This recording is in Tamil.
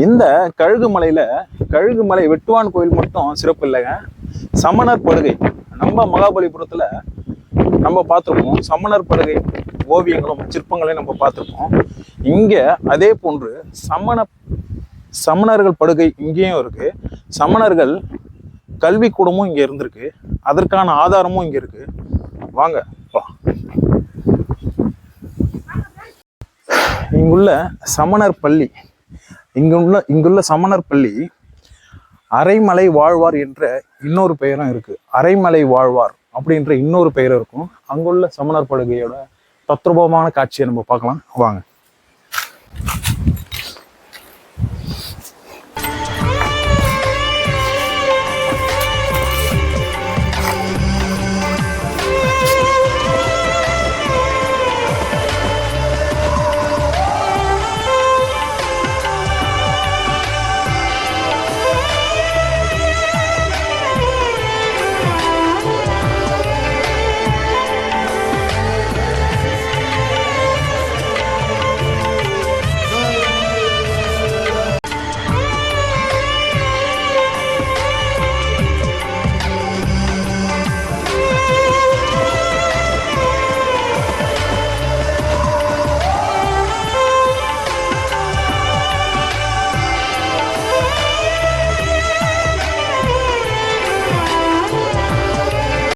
இந்த கழுகுமலை வெட்டுவான் கோயில் மட்டும் சிறப்பு இல்லைங்க. சமணர் படுகை நம்ம மகாபலிபுரத்துல நம்ம பார்த்துருப்போம். சமணர் படுகை ஓவியங்களும் சிற்பங்களையும் நம்ம பார்த்துருப்போம். இங்க அதே போன்று சமணர்கள் படுகை இங்கேயும் இருக்கு. சமணர்கள் கல்வி கூடமும் இங்க இருந்திருக்கு. அதற்கான ஆதாரமும் இங்க இருக்கு. வாங்க. இங்குள்ள சமணர் பள்ளி இங்குள்ள சமணர் பள்ளி அரைமலை வாழ்வார் என்ற இன்னொரு பெயரும் இருக்கு. அரைமலை வாழ்வார் அப்படின்ற இன்னொரு பெயரும் இருக்கும். அங்குள்ள சமணர் படுகையோட தத்ரூபமான காட்சியை நம்ம பார்க்கலாம். வாங்க.